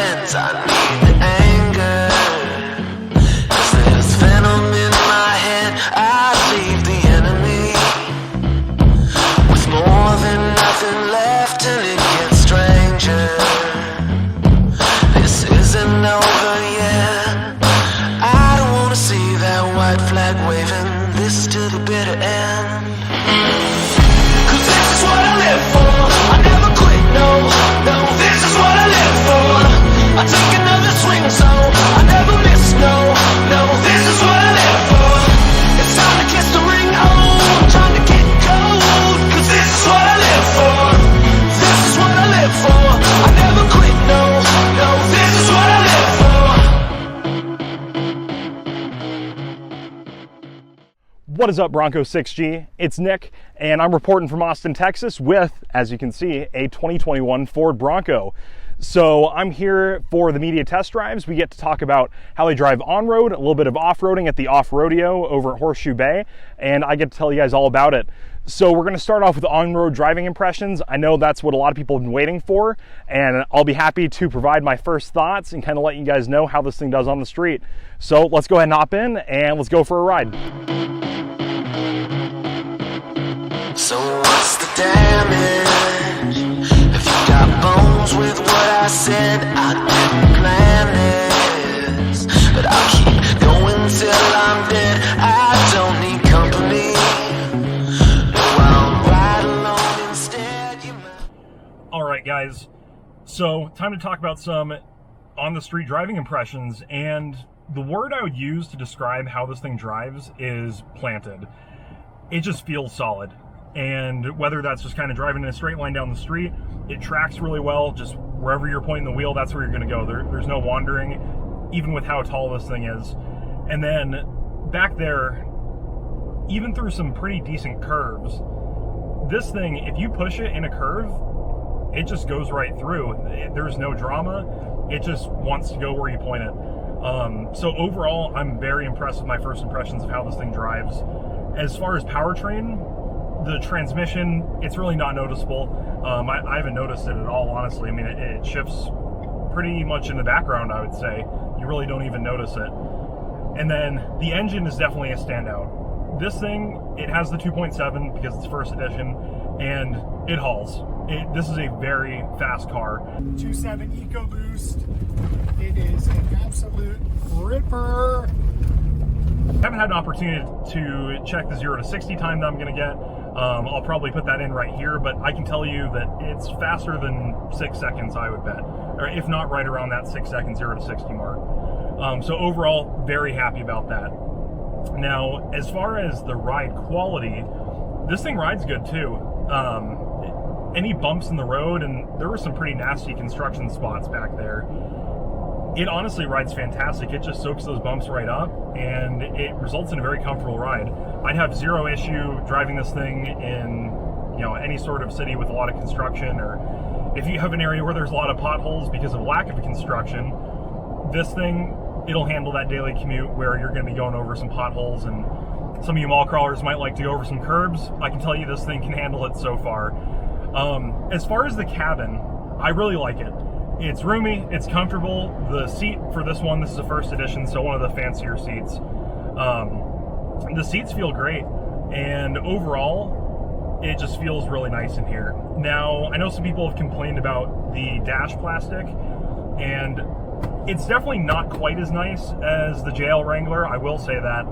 friends, I need the anger. 'Cause there's venom in my head, I leave the enemy. With more than nothing left and it gets stranger. This isn't over yet. I don't wanna see that white flag waving. This is to the bitter end. 'Cause this is what I live for. I never quit, no, no. This is what I live for. I take another swing, so I never miss, no, no. This is what I live for. It's time to kiss the ring, oh, I'm trying to get cold. 'Cause this is what I live for. This is what I live for. I never quit, no, no. This is what I live for. What is up, Bronco 6G? It's Nick, and I'm reporting from Austin, Texas with, as you can see, a 2021 Ford Bronco. So I'm here for the media test drives. We get to talk about how they drive on-road, a little bit of off-roading at the Off-Rodeo over at Horseshoe Bay, and I get to tell you guys all about it. So we're gonna start off with on-road driving impressions. I know that's what a lot of people have been waiting for, and I'll be happy to provide my first thoughts and kind of let you guys know how this thing does on the street. So let's go ahead and hop in, and let's go for a ride. So what's the damage? If you got bones with what I said, I didn't plan this. But I'll keep going till I'm dead. I don't need company. No, I'll ride alone instead. All right, guys. So time to talk about some on-the-street driving impressions. And the word I would use to describe how this thing drives is planted. It just feels solid. And whether that's just kind of driving in a straight line down the street, it tracks really well. Just wherever you're pointing the wheel, that's where you're going to go. There's no wandering, even with how tall this thing is. And then back there, even through some pretty decent curves, this thing, if you push it in a curve, it just goes right through. There's no drama. It just wants to go where you point it. So overall, I'm very impressed with my first impressions of how this thing drives. As far as powertrain, the transmission, it's really not noticeable. I haven't noticed it at all, honestly. I mean, it shifts pretty much in the background, I would say. You really don't even notice it. And then the engine is definitely a standout. This thing, it has the 2.7 because it's first edition, and it hauls. This is a very fast car. 2.7 EcoBoost. It is an absolute ripper. I haven't had an opportunity to check the 0 to 60 time that I'm going to get. I'll probably put that in right here, but I can tell you that it's faster than 6 seconds, I would bet. Or if not, right around that 6 second 0 to 60 mark. So overall, very happy about that. Now, as far as the ride quality, this thing rides good too. Any bumps in the road, and there were some pretty nasty construction spots back there, it honestly rides fantastic. It just soaks those bumps right up, and it results in a very comfortable ride. I'd have zero issue driving this thing in, any sort of city with a lot of construction, or if you have an area where there's a lot of potholes because of lack of construction. This thing, it'll handle that daily commute where you're going to be going over some potholes, and some of you mall crawlers might like to go over some curbs. I can tell you this thing can handle it so far. As far as the cabin, I really like it. It's roomy, it's comfortable. The seat for this one, this is a first edition, so one of the fancier seats. The seats feel great, and overall, it just feels really nice in here. Now, I know some people have complained about the dash plastic, and it's definitely not quite as nice as the JL Wrangler, I will say that.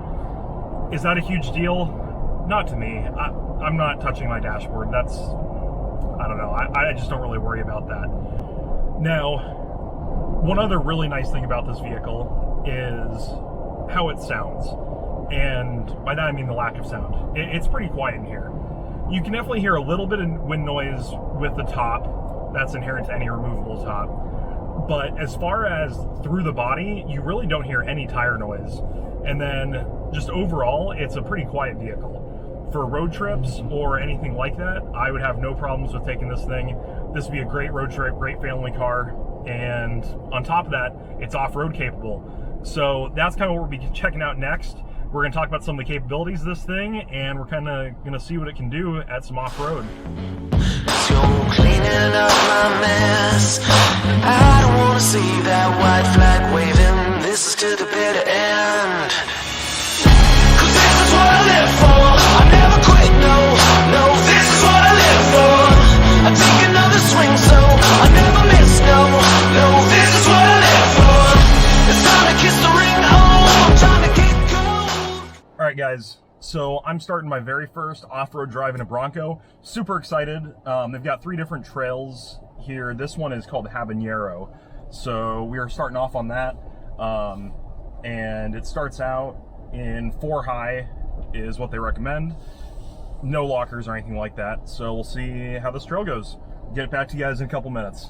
Is that a huge deal? Not to me. I'm not touching my dashboard. That's, I don't know, I just don't really worry about that. Now, one other really nice thing about this vehicle is how it sounds. And by that I mean the lack of sound. It's pretty quiet in here. You can definitely hear a little bit of wind noise with the top. That's inherent to any removable top. But as far as through the body, you really don't hear any tire noise. And then just overall, it's a pretty quiet vehicle. For road trips or anything like that, I would have no problems with taking this thing. This would be a great road trip, great family car, and on top of that, it's off-road capable. So that's kind of what we'll be checking out next. We're going to talk about some of the capabilities of this thing, and we're kind of going to see what it can do at some off-road. So cleaning up my mess, I don't want to see that guys, so I'm starting my very first off-road drive in a Bronco. Super excited. They've got 3 different trails here. This one is called Habanero. So we are starting off on that. And it starts out in 4 high is what they recommend. No lockers or anything like that. So we'll see how this trail goes. Get it back to you guys in a couple minutes.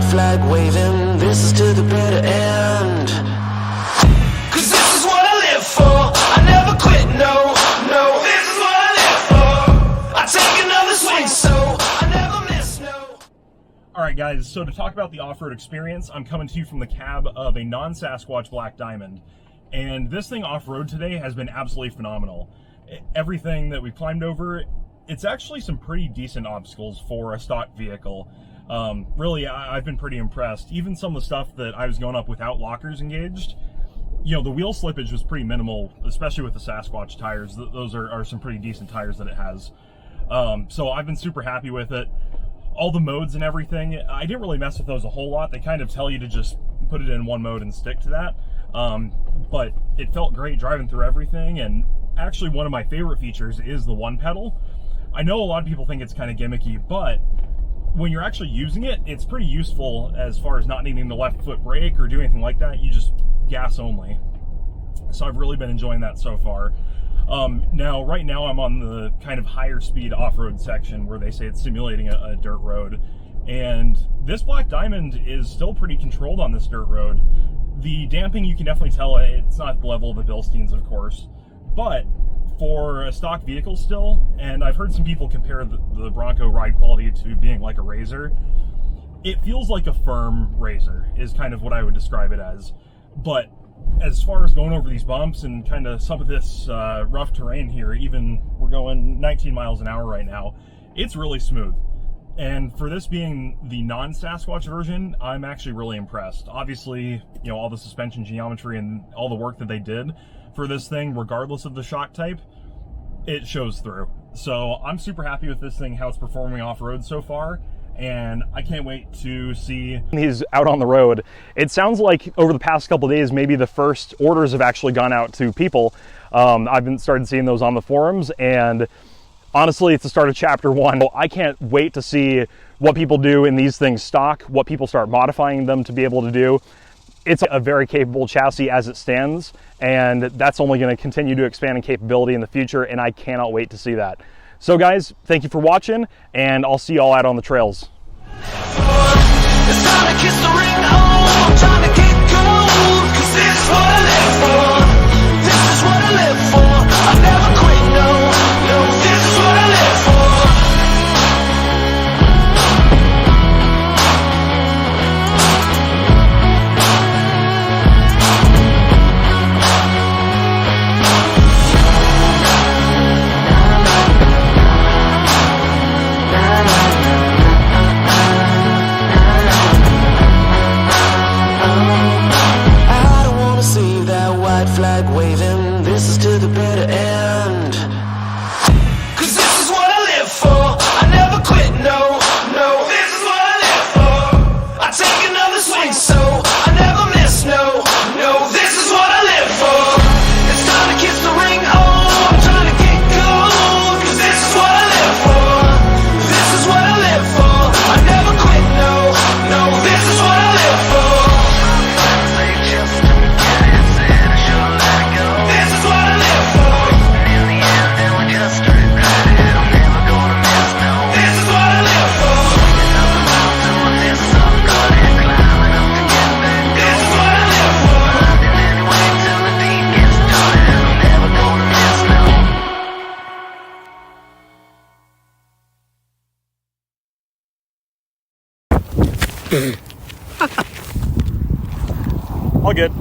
Flag waving, this is to the bitter end. 'Cause this is what I live for. I never quit, no, no. This is what I live for. I take another swing, so I never miss, no. Alright guys, so to talk about the off-road experience, I'm coming to you from the cab of a non-Sasquatch Black Diamond. And this thing off-road today has been absolutely phenomenal. Everything that we've climbed over, it's actually some pretty decent obstacles for a stock vehicle. Really, I've been pretty impressed. Even some of the stuff that I was going up without lockers engaged, you know, the wheel slippage was pretty minimal, especially with the Sasquatch tires. Those are some pretty decent tires that it has. So I've been super happy with it. All the modes and everything, I didn't really mess with those a whole lot. They kind of tell you to just put it in one mode and stick to that. But it felt great driving through everything. And actually one of my favorite features is the one pedal. I know a lot of people think it's kind of gimmicky, but when you're actually using it, it's pretty useful as far as not needing the left foot brake or do anything like that. You just gas only. So I've really been enjoying that so far. Right now I'm on the kind of higher speed off-road section where they say it's simulating a dirt road. And this Black Diamond is still pretty controlled on this dirt road. The damping, you can definitely tell it's not the level of the Bilsteins, of course, but for a stock vehicle still, and I've heard some people compare the Bronco ride quality to being like a Razor. It feels like a firm Razor is kind of what I would describe it as. But as far as going over these bumps and kind of some of this rough terrain here, even we're going 19 miles an hour right now, it's really smooth. And for this being the non-Sasquatch version, I'm actually really impressed. Obviously, you know, all the suspension geometry and all the work that they did for this thing, regardless of the shock type, it shows through. So I'm super happy with this thing, how it's performing off-road so far, and I can't wait to see these out on the road. It sounds like over the past couple of days, maybe the first orders have actually gone out to people. I've been started seeing those on the forums, and honestly, it's the start of chapter 1. I can't wait to see what people do in these things stock, what people start modifying them to be able to do. It's a very capable chassis as it stands, and that's only going to continue to expand in capability in the future, and I cannot wait to see that. So guys, thank you for watching, and I'll see you all out on the trails. It's time to kiss the ring, oh, I'm trying to get gold, 'cause this is what I live for. This is what I live for. I never quit, no, no, this is what I live for. Flag waving, this is to the bitter end. 'Cause this is what I live for. I never quit, no, no. This is what I live for. I take another swing, so I never miss, no, no. This is what I live for. It's time to kiss the ring, oh, I'm trying to get gold. 'Cause this is what I live for. This is what I live for. I never quit, no, no. This is what I live for. All good.